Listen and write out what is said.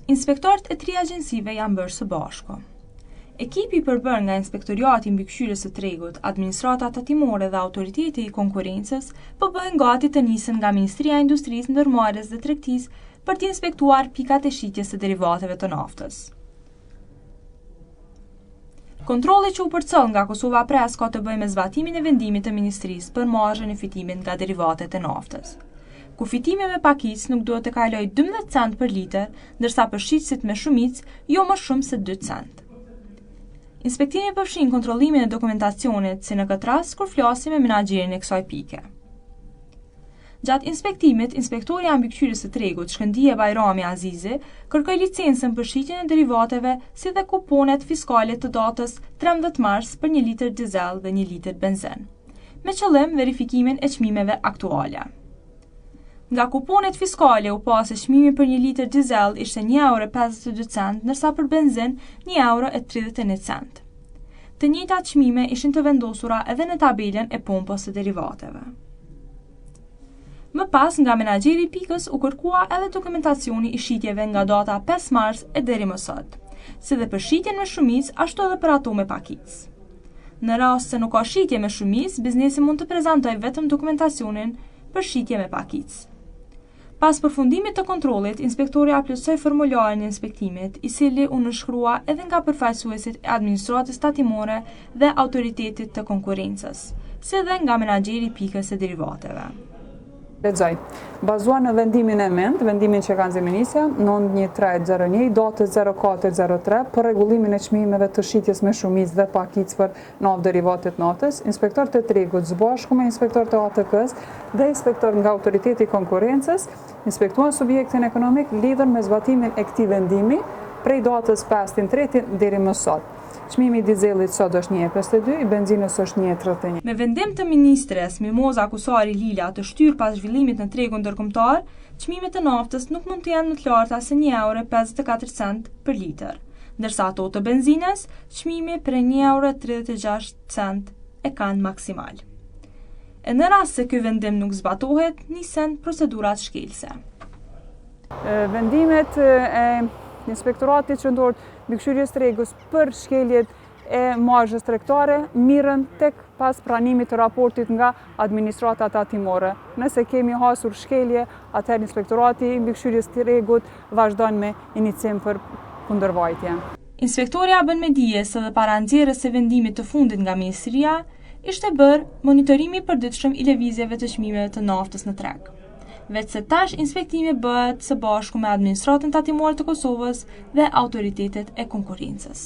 Inspektorët e 3 agjencive janë bërë së bashku. Ekipi përbër nga Inspektoriati Mbikëqyrjes së Tregut, Administrata Tatimore dhe Autoriteti i Konkurrencës po bëhen gati të nisën nga Ministria e Industrisë, Ndërmarrjes dhe Tregtisë për të inspektuar pikat e shitjes së derivateve të naftës. Kontrolli që u përcëll nga Kosova Press ka të bëjë me zbatimin e vendimit të Ministrisë për marzhën e fitimit nga derivatet e naftës. Kufitimi me pakicë nuk duhet të kalojë 12 cent për litër, ndërsa për shitësit me shumicë jo më shumë se 2 cent. Inspektimi përfshin kontrollimin e dokumentacionit, si në këtë rast kur flasim me menaxherin e kësaj pike. Gjatë inspektimit, Inspektoria e Mbikëqyrjes së Tregut, Shkëndije Bajrami Azizi, kërkoi licencën për shitjen e derivateve, si dhe kuponet fiskale të datës 13 mars për 1 litër dizel dhe 1 litër benzen, me qëllim verifikimin e çmimeve aktuale. Nga kuponet fiskale u pa se çmimi për 1 litër dizel ishte €1.52, ndërsa për benzin €1.31. Të njëjtat çmime ishin të vendosura edhe në tabelën e pompës së derivateve. Më pas, nga menaxheri i pikës u kërkua edhe dokumentacioni i shitjeve nga data 5 mars e deri më sot, si dhe për shitjen me shumicë, ashtu edhe për ato me pakicë. Në rast se nuk ka shitje me shumicë, biznesi mund të prezantojë vetëm dokumentacionin për shitje me pakicë. Pas përfundimit të kontrollit, inspektori plotësoi formularin e inspektimit, i cili u nënshkrua edhe nga përfaqësuesit e administratës tatimore dhe autoritetit të konkurrencës, si dhe nga menaxheri i pikës së derivateve. Lexoj. Bazuar në vendimin e vendimin që ka nxjerrë Ministria 91301 datës 0403 për rregullimin e çmimeve të shitjes me shumicë dhe pakicë për naftë derivatet naftës, inspektorët e tregut së bashku me inspektorët e ATK-s dhe inspektor nga Autoriteti i Konkurrencës inspektuan subjektin ekonomik lidhur me zbatimin e këtij vendimi prej datës 5/3 deri më sot. Çmimi i dizelit sot është 1.52, i benzinës është 1.31. Me vendim të ministres Mimoza Kusari Lila të shtyrë pas zhvillimit në tregun ndërkombëtar, çmimet e naftës nuk mund të jenë më të larta se €1.54 për litër, ndërsa ato të benzinës, çmimi për €1.36 e kanë maksimal. E në rast se ky vendim nuk zbatohet, nisen procedurat shkelëse. Vendimet e Inspektoratit Qendror Mbikëqyrjes Tregut për shkeljet e marzhës tregtare mirën tek pas pranimit të raportit nga administrata tatimore. Nëse kemi hasur shkelje, atëherë Inspektorati i Mbikëqyrjes Tregut vazhdon me inicim për kundërvajtje. Inspektoria bën me dije se edhe para nxjerrjes së vendimit të fundit nga Ministria, ishte bërë monitorimi i përditshëm i lëvizjeve të çmimeve të naftës në treg. Veç se tash inspektimi bëhet së bashku me Administratën Tatimore të Kosovës dhe Autoritetet e Konkurrencës.